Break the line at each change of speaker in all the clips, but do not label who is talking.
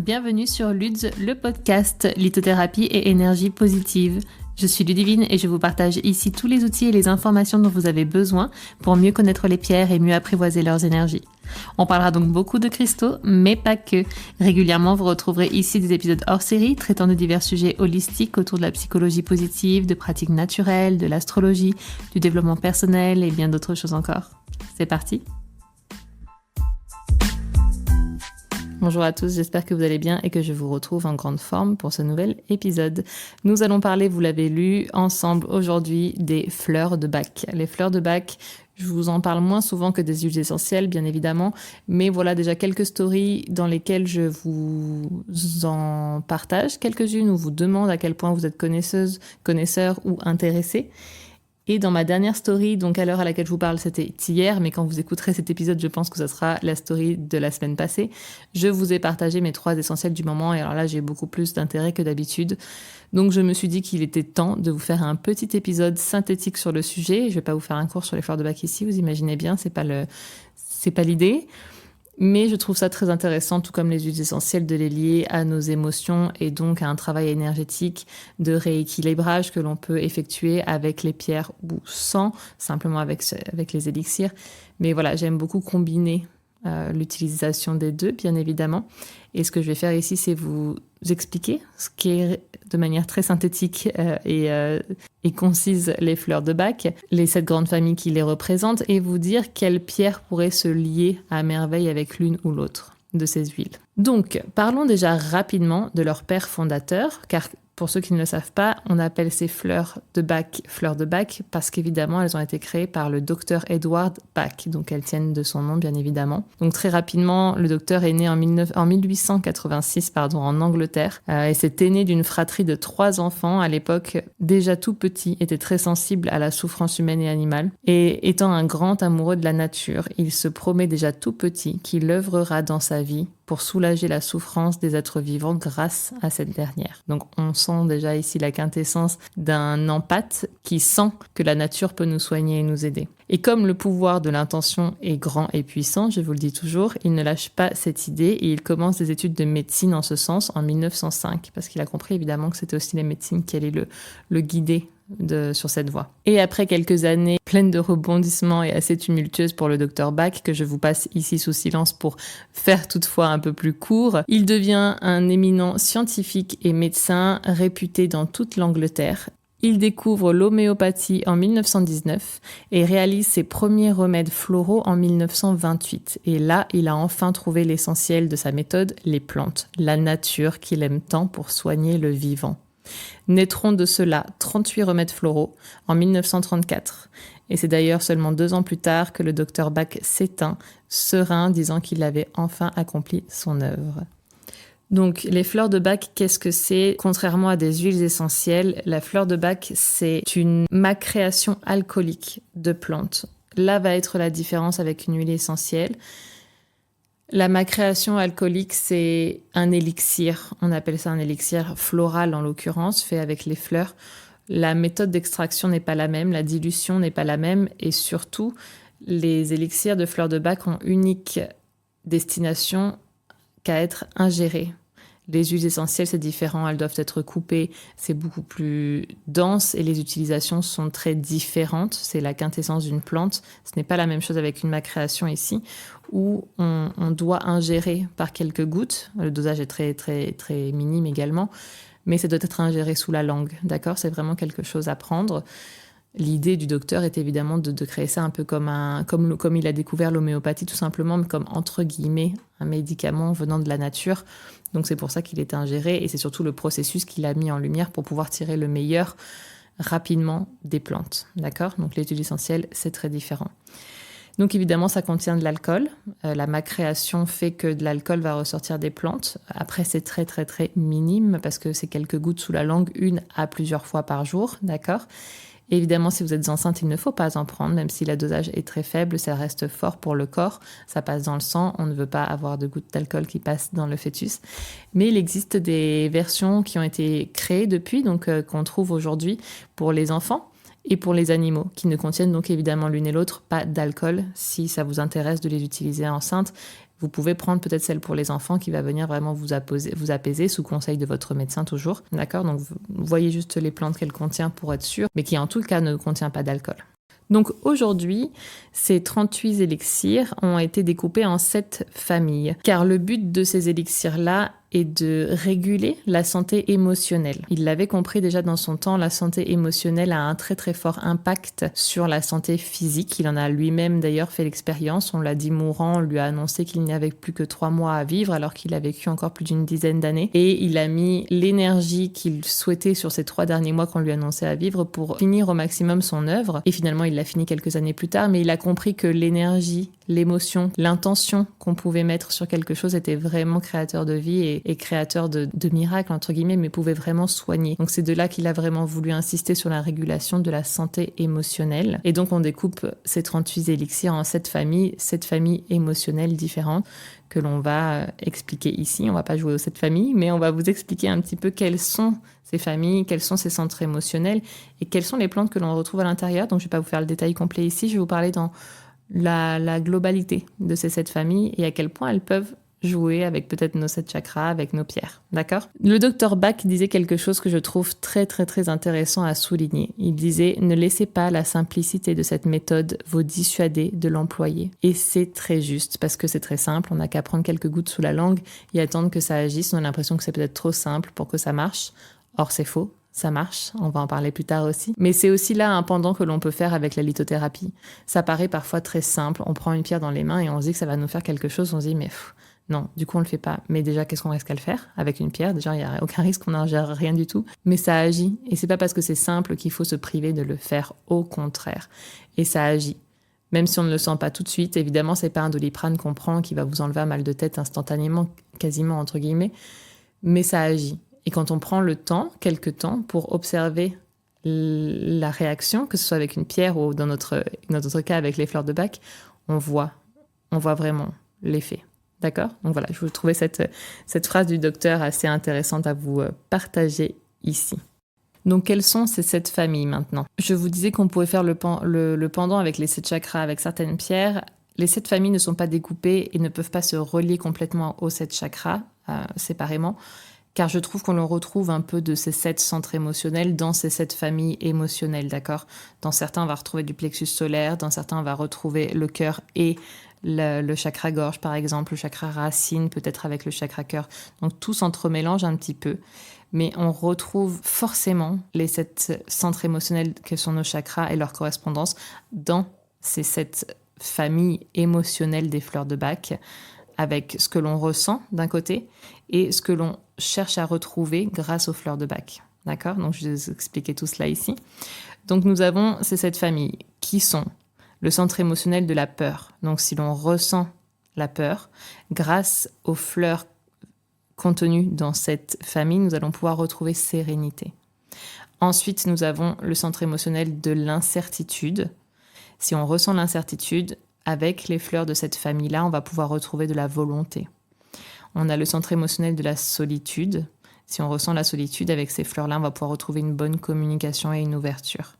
Bienvenue sur Luds, le podcast lithothérapie et énergie positive. Je suis Ludivine et je vous partage ici tous les outils et les informations dont vous avez besoin pour mieux connaître les pierres et mieux apprivoiser leurs énergies. On parlera donc beaucoup de cristaux, mais pas que. Régulièrement, vous retrouverez ici des épisodes hors série traitant de divers sujets holistiques autour de la psychologie positive, de pratiques naturelles, de l'astrologie, du développement personnel et bien d'autres choses encore. C'est parti! Bonjour à tous, j'espère que vous allez bien et que je vous retrouve en grande forme pour ce nouvel épisode. Nous allons parler, vous l'avez lu, ensemble aujourd'hui des fleurs de Bach. Les fleurs de Bach, je vous en parle moins souvent que des huiles essentielles, bien évidemment, mais voilà déjà quelques stories dans lesquelles je vous en partage quelques-unes où vous demande à quel point vous êtes connaisseuse, connaisseur ou intéressé. Et dans ma dernière story, donc à l'heure à laquelle je vous parle, c'était hier, mais quand vous écouterez cet épisode, je pense que ce sera la story de la semaine passée. Je vous ai partagé mes 3 essentiels du moment, et alors là, j'ai beaucoup plus d'intérêt que d'habitude. Donc je me suis dit qu'il était temps de vous faire un petit épisode synthétique sur le sujet. Je vais pas vous faire un cours sur les fleurs de Bach ici, vous imaginez bien, c'est pas l'idée. Mais je trouve ça très intéressant, tout comme les huiles essentielles, de les lier à nos émotions et donc à un travail énergétique de rééquilibrage que l'on peut effectuer avec les pierres ou sans, simplement avec les élixirs. Mais voilà, j'aime beaucoup combiner l'utilisation des deux, bien évidemment. Et ce que je vais faire ici, c'est vous expliquer ce qu'est de manière très synthétique et concise les fleurs de Bach, les 7 grandes familles qui les représentent, et vous dire quelles pierres pourraient se lier à merveille avec l'une ou l'autre de ces huiles. Donc, parlons déjà rapidement de leur père fondateur, car pour ceux qui ne le savent pas, on appelle ces fleurs de Bach parce qu'évidemment, elles ont été créées par le docteur Edward Bach, donc elles tiennent de son nom, bien évidemment. Donc très rapidement, le docteur est né en 1886 en Angleterre, et c'était né d'une fratrie de 3 enfants. À l'époque, déjà tout petit, était très sensible à la souffrance humaine et animale. Et étant un grand amoureux de la nature, il se promet déjà tout petit qu'il œuvrera dans sa vie pour soulager la souffrance des êtres vivants grâce à cette dernière. Donc on sent déjà ici la quintessence d'un empathe qui sent que la nature peut nous soigner et nous aider. Et comme le pouvoir de l'intention est grand et puissant, je vous le dis toujours, il ne lâche pas cette idée et il commence des études de médecine en ce sens en 1905, parce qu'il a compris évidemment que c'était aussi la médecine qui allait le guider sur cette voie. Et après quelques années pleines de rebondissements et assez tumultueuses pour le docteur Bach, que je vous passe ici sous silence pour faire toutefois un peu plus court, il devient un éminent scientifique et médecin réputé dans toute l'Angleterre. Il découvre l'homéopathie en 1919 et réalise ses premiers remèdes floraux en 1928. Et là, il a enfin trouvé l'essentiel de sa méthode, les plantes, la nature qu'il aime tant pour soigner le vivant. Naîtront de cela 38 remèdes floraux en 1934. Et c'est d'ailleurs seulement 2 ans plus tard que le docteur Bach s'éteint, serein, disant qu'il avait enfin accompli son œuvre. Donc, les fleurs de Bach, qu'est-ce que c'est? Contrairement à des huiles essentielles, la fleur de Bach, c'est une macréation alcoolique de plantes. Là va être la différence avec une huile essentielle. La macréation alcoolique, c'est un élixir. On appelle ça un élixir floral, en l'occurrence, fait avec les fleurs. La méthode d'extraction n'est pas la même, la dilution n'est pas la même, et surtout, les élixirs de fleurs de Bach ont unique destination qu'à être ingérés. Les huiles essentielles, c'est différent, elles doivent être coupées, c'est beaucoup plus dense et les utilisations sont très différentes. C'est la quintessence d'une plante. Ce n'est pas la même chose avec une macréation ici, où on doit ingérer par quelques gouttes. Le dosage est très, très, très minime également, mais ça doit être ingéré sous la langue, d'accord? C'est vraiment quelque chose à prendre. L'idée du docteur est évidemment de créer ça un peu comme il a découvert l'homéopathie, tout simplement, mais comme, entre guillemets, un médicament venant de la nature. Donc c'est pour ça qu'il est ingéré et c'est surtout le processus qu'il a mis en lumière pour pouvoir tirer le meilleur rapidement des plantes. D'accord? Donc les huiles essentielles, c'est très différent. Donc évidemment, ça contient de l'alcool. La macréation fait que de l'alcool va ressortir des plantes. Après, c'est très très très minime parce que c'est quelques gouttes sous la langue, 1 à plusieurs fois par jour. D'accord? Et évidemment, si vous êtes enceinte, il ne faut pas en prendre, même si le dosage est très faible, ça reste fort pour le corps, ça passe dans le sang, on ne veut pas avoir de gouttes d'alcool qui passent dans le fœtus. Mais il existe des versions qui ont été créées depuis, donc qu'on trouve aujourd'hui pour les enfants, et pour les animaux, qui ne contiennent donc évidemment l'une et l'autre pas d'alcool. Si ça vous intéresse de les utiliser enceintes, vous pouvez prendre peut-être celle pour les enfants qui va venir vraiment vous apaiser sous conseil de votre médecin toujours. D'accord? Donc vous voyez juste les plantes qu'elle contient pour être sûr, mais qui en tout cas ne contient pas d'alcool. Donc aujourd'hui, ces 38 élixirs ont été découpés en 7 familles, car le but de ces élixirs-là est de réguler la santé émotionnelle. Il l'avait compris déjà dans son temps, la santé émotionnelle a un très très fort impact sur la santé physique. Il en a lui-même d'ailleurs fait l'expérience, on l'a dit mourant, on lui a annoncé qu'il n'y avait plus que 3 mois à vivre alors qu'il a vécu encore plus d'une dizaine d'années. Et il a mis l'énergie qu'il souhaitait sur ces 3 derniers mois qu'on lui annonçait à vivre pour finir au maximum son œuvre. Et finalement, il l'a fini quelques années plus tard, mais il a compris que l'énergie, l'émotion, l'intention qu'on pouvait mettre sur quelque chose était vraiment créateur de vie et créateur de miracles, entre guillemets, mais pouvait vraiment soigner. Donc c'est de là qu'il a vraiment voulu insister sur la régulation de la santé émotionnelle. Et donc on découpe ces 38 élixirs en 7 familles émotionnelles différentes que l'on va expliquer ici. On va pas jouer aux 7 familles, mais on va vous expliquer un petit peu quelles sont ces familles, quels sont ces centres émotionnels et quelles sont les plantes que l'on retrouve à l'intérieur. Donc je vais pas vous faire le détail complet ici, je vais vous parler dans la globalité de ces 7 familles et à quel point elles peuvent jouer avec peut-être nos 7 chakras, avec nos pierres, d'accord? Le docteur Bach disait quelque chose que je trouve très très très intéressant à souligner. Il disait « Ne laissez pas la simplicité de cette méthode vous dissuader de l'employer ». Et c'est très juste, parce que c'est très simple, on n'a qu'à prendre quelques gouttes sous la langue et attendre que ça agisse. On a l'impression que c'est peut-être trop simple pour que ça marche. Or, c'est faux. Ça marche, on va en parler plus tard aussi. Mais c'est aussi là un pendant que l'on peut faire avec la lithothérapie. Ça paraît parfois très simple, on prend une pierre dans les mains et on se dit que ça va nous faire quelque chose, on se dit mais non, du coup on le fait pas. Mais déjà, qu'est-ce qu'on risque à le faire avec une pierre? Déjà, il n'y a aucun risque, on n'ingère rien du tout. Mais ça agit, et c'est pas parce que c'est simple qu'il faut se priver de le faire, au contraire. Et ça agit. Même si on ne le sent pas tout de suite, évidemment, c'est pas un Doliprane qu'on prend qui va vous enlever un mal de tête instantanément, quasiment entre guillemets, mais ça agit. Et quand on prend le temps, quelques temps, pour observer la réaction, que ce soit avec une pierre ou dans notre cas avec les fleurs de Bach, on voit vraiment l'effet. D'accord? Donc voilà, je vous trouvais cette phrase du docteur assez intéressante à vous partager ici. Donc quelles sont ces 7 familles maintenant? Je vous disais qu'on pouvait faire le pendant avec les 7 chakras, avec certaines pierres. Les 7 familles ne sont pas découpées et ne peuvent pas se relier complètement aux 7 chakras séparément, car je trouve qu'on le retrouve un peu de ces 7 centres émotionnels dans ces 7 familles émotionnelles, d'accord? Dans certains, on va retrouver du plexus solaire, dans certains, on va retrouver le cœur et le chakra gorge, par exemple, le chakra racine, peut-être avec le chakra cœur. Donc tout s'entremélange un petit peu, mais on retrouve forcément les 7 centres émotionnels que sont nos chakras et leur correspondance dans ces 7 familles émotionnelles des fleurs de Bach, avec ce que l'on ressent d'un côté et ce que l'on cherche à retrouver grâce aux fleurs de Bach. D'accord? Donc, je vais vous expliquer tout cela ici. Donc, nous avons ces 7 familles qui sont le centre émotionnel de la peur. Donc, si l'on ressent la peur, grâce aux fleurs contenues dans cette famille, nous allons pouvoir retrouver sérénité. Ensuite, nous avons le centre émotionnel de l'incertitude. Si on ressent l'incertitude, avec les fleurs de cette famille-là, on va pouvoir retrouver de la volonté. On a le centre émotionnel de la solitude. Si on ressent la solitude, avec ces fleurs-là, on va pouvoir retrouver une bonne communication et une ouverture.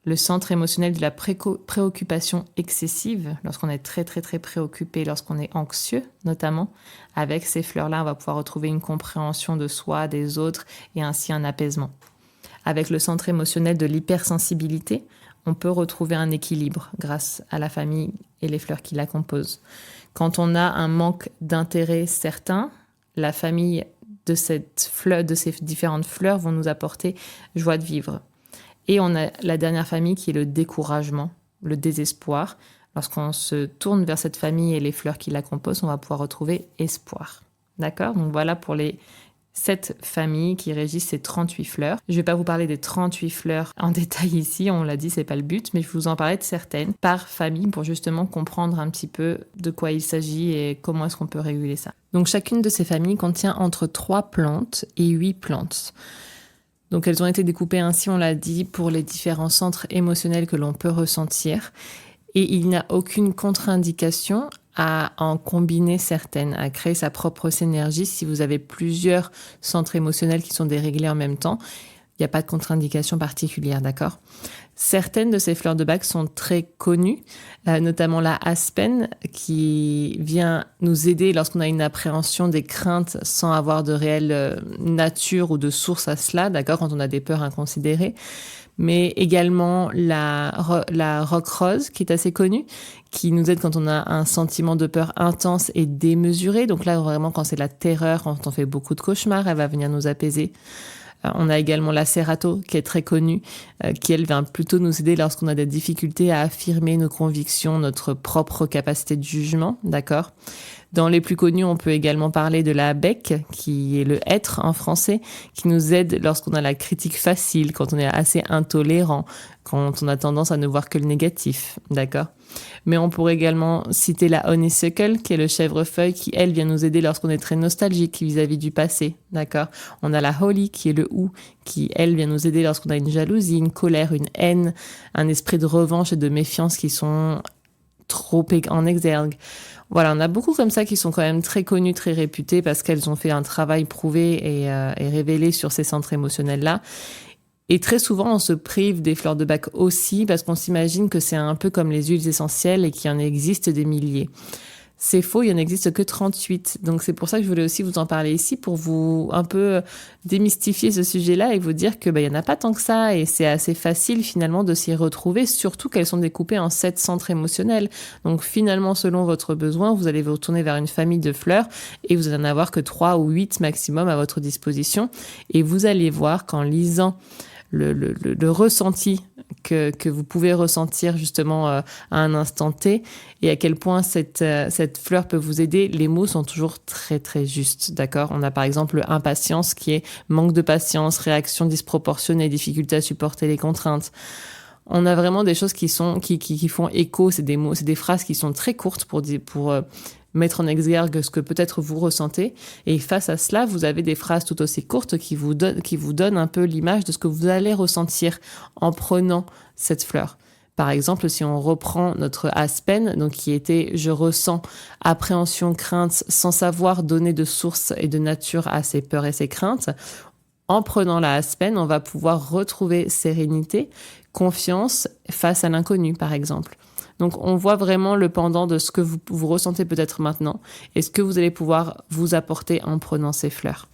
Le centre émotionnel de la préoccupation excessive, lorsqu'on est très très très préoccupé, lorsqu'on est anxieux notamment, avec ces fleurs-là, on va pouvoir retrouver une compréhension de soi, des autres et ainsi un apaisement. Avec le centre émotionnel de l'hypersensibilité, on peut retrouver un équilibre grâce à la famille et les fleurs qui la composent. Quand on a un manque d'intérêt certain, la famille de ces différentes fleurs vont nous apporter joie de vivre. Et on a la dernière famille qui est le découragement, le désespoir. Lorsqu'on se tourne vers cette famille et les fleurs qui la composent, on va pouvoir retrouver espoir. D'accord? Donc voilà pour les 7 familles qui régissent ces 38 fleurs. Je ne vais pas vous parler des 38 fleurs en détail ici, on l'a dit, c'est pas le but, mais je vais vous en parler de certaines par famille pour justement comprendre un petit peu de quoi il s'agit et comment est-ce qu'on peut réguler ça. Donc chacune de ces familles contient entre 3 plantes et 8 plantes. Donc elles ont été découpées ainsi, on l'a dit, pour les différents centres émotionnels que l'on peut ressentir. Et il n'y a aucune contre-indication à en combiner certaines, à créer sa propre synergie si vous avez plusieurs centres émotionnels qui sont déréglés en même temps. Il n'y a pas de contre-indication particulière, d'accord ? Certaines de ces fleurs de bac sont très connues, notamment la aspen, qui vient nous aider lorsqu'on a une appréhension des craintes sans avoir de réelle nature ou de source à cela, d'accord, quand on a des peurs inconsidérées. Mais également la rock rose, qui est assez connue, qui nous aide quand on a un sentiment de peur intense et démesuré. Donc là, vraiment, quand c'est la terreur, quand on fait beaucoup de cauchemars, elle va venir nous apaiser. On a également la Cerato, qui est très connue, qui, elle, vient plutôt nous aider lorsqu'on a des difficultés à affirmer nos convictions, notre propre capacité de jugement, d'accord ? Dans les plus connus, on peut également parler de la bec, qui est le être en français, qui nous aide lorsqu'on a la critique facile, quand on est assez intolérant, quand on a tendance à ne voir que le négatif, d'accord ? Mais on pourrait également citer la honeysuckle, qui est le chèvrefeuille, qui, elle, vient nous aider lorsqu'on est très nostalgique vis-à-vis du passé, d'accord ? On a la holly, qui est le hou, qui, elle, vient nous aider lorsqu'on a une jalousie, une colère, une haine, un esprit de revanche et de méfiance qui sont trop en exergue. Voilà, on a beaucoup comme ça qui sont quand même très connues, très réputées parce qu'elles ont fait un travail prouvé et révélé sur ces centres émotionnels-là. Et très souvent, on se prive des fleurs de bac aussi parce qu'on s'imagine que c'est un peu comme les huiles essentielles et qu'il y en existe des milliers. C'est faux, il n'y en existe que 38. Donc c'est pour ça que je voulais aussi vous en parler ici pour vous un peu démystifier ce sujet-là et vous dire que il y en a pas tant que ça et c'est assez facile finalement de s'y retrouver, surtout qu'elles sont découpées en 7 centres émotionnels. Donc finalement, selon votre besoin, vous allez vous retourner vers une famille de fleurs et vous allez en avoir que 3 ou 8 maximum à votre disposition. Et vous allez voir qu'en lisant le ressenti que vous pouvez ressentir justement à un instant T et à quel point cette fleur peut vous aider. Les mots sont toujours très très justes, d'accord ? On a par exemple impatience qui est manque de patience, réaction disproportionnée, difficulté à supporter les contraintes. On a vraiment des choses qui font écho, c'est des mots, c'est des phrases qui sont très courtes pour mettre en exergue ce que peut-être vous ressentez. Et face à cela, vous avez des phrases tout aussi courtes qui vous donnent un peu l'image de ce que vous allez ressentir en prenant cette fleur. Par exemple, si on reprend notre aspen, donc qui était « je ressens appréhension, crainte, sans savoir donner de source et de nature à ces peurs et ces craintes », en prenant la aspen, on va pouvoir retrouver sérénité, confiance face à l'inconnu, par exemple. Donc, on voit vraiment le pendant de ce que vous ressentez peut-être maintenant et ce que vous allez pouvoir vous apporter en prenant ces fleurs.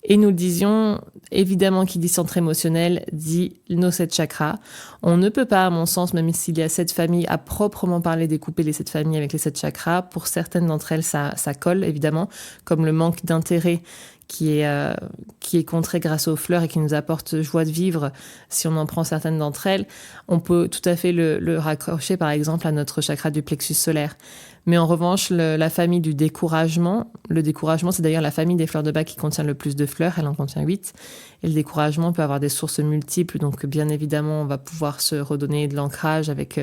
Et nous le disions, évidemment, qui dit centre émotionnel, dit nos 7 chakras. On ne peut pas, à mon sens, même s'il y a 7 familles, à proprement parler, découper les 7 familles avec les 7 chakras. Pour certaines d'entre elles, ça colle, évidemment, comme le manque d'intérêt qui est contré grâce aux fleurs et qui nous apporte joie de vivre si on en prend certaines d'entre elles. On peut tout à fait le raccrocher, par exemple, à notre chakra du plexus solaire. Mais en revanche, la famille du découragement, le découragement, c'est d'ailleurs la famille des fleurs de bac qui contient le plus de fleurs, elle en contient 8. Et le découragement peut avoir des sources multiples, donc bien évidemment, on va pouvoir se redonner de l'ancrage avec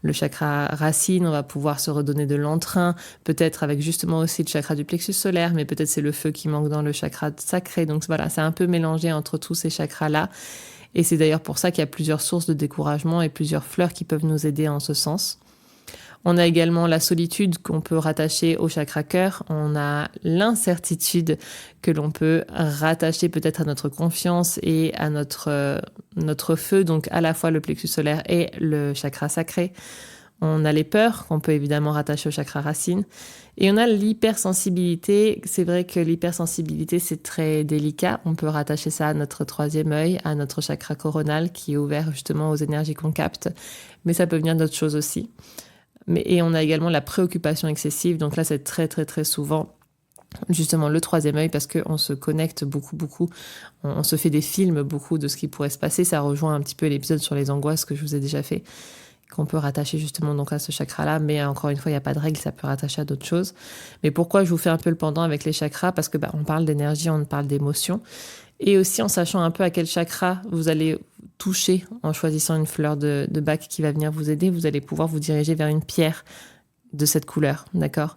le chakra racine, on va pouvoir se redonner de l'entrain, peut-être avec justement aussi le chakra du plexus solaire, mais peut-être c'est le feu qui manque dans le chakra sacré. Donc voilà, c'est un peu mélangé entre tous ces chakras-là. Et c'est d'ailleurs pour ça qu'il y a plusieurs sources de découragement et plusieurs fleurs qui peuvent nous aider en ce sens. On a également la solitude qu'on peut rattacher au chakra cœur. On a l'incertitude que l'on peut rattacher peut-être à notre confiance et à notre feu, donc à la fois le plexus solaire et le chakra sacré. On a les peurs qu'on peut évidemment rattacher au chakra racine. Et on a l'hypersensibilité. C'est vrai que l'hypersensibilité, c'est très délicat. On peut rattacher ça à notre 3e œil, à notre chakra coronal qui est ouvert justement aux énergies qu'on capte. Mais ça peut venir d'autres choses aussi. Et on a également la préoccupation excessive. Donc là, c'est très, très, très souvent justement le 3e œil parce qu'on se connecte beaucoup. On se fait des films beaucoup de ce qui pourrait se passer. Ça rejoint un petit peu l'épisode sur les angoisses que je vous ai déjà fait, qu'on peut rattacher justement donc à ce chakra-là. Mais encore une fois, il n'y a pas de règle, ça peut rattacher à d'autres choses. Mais pourquoi je vous fais un peu le pendant avec les chakras ? Parce que on parle d'énergie, on parle d'émotion. Et aussi en sachant un peu à quel chakra vous allez toucher en choisissant une fleur de bac qui va venir vous aider, vous allez pouvoir vous diriger vers une pierre de cette couleur, d'accord ?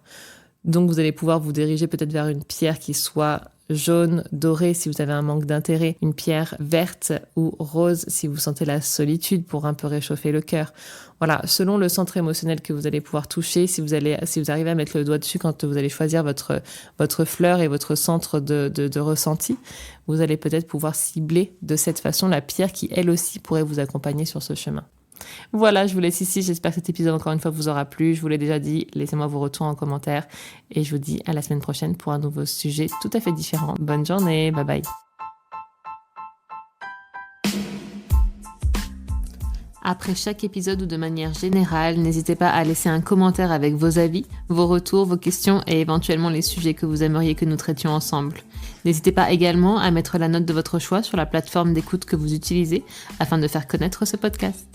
Donc vous allez pouvoir vous diriger peut-être vers une pierre qui soit jaune, doré si vous avez un manque d'intérêt, une pierre verte ou rose si vous sentez la solitude pour un peu réchauffer le cœur. Voilà, selon le centre émotionnel que vous allez pouvoir toucher, si vous arrivez à mettre le doigt dessus quand vous allez choisir votre fleur et votre centre de ressenti, vous allez peut-être pouvoir cibler de cette façon la pierre qui, elle aussi, pourrait vous accompagner sur ce chemin. Voilà, je vous laisse ici. J'espère que cet épisode, encore une fois, vous aura plu. Je vous l'ai déjà dit. Laissez-moi vos retours en commentaire. Et je vous dis à la semaine prochaine pour un nouveau sujet tout à fait différent. Bonne journée. Bye bye. Après chaque épisode ou de manière générale, n'hésitez pas à laisser un commentaire avec vos avis, vos retours, vos questions et éventuellement les sujets que vous aimeriez que nous traitions ensemble. N'hésitez pas également à mettre la note de votre choix sur la plateforme d'écoute que vous utilisez afin de faire connaître ce podcast.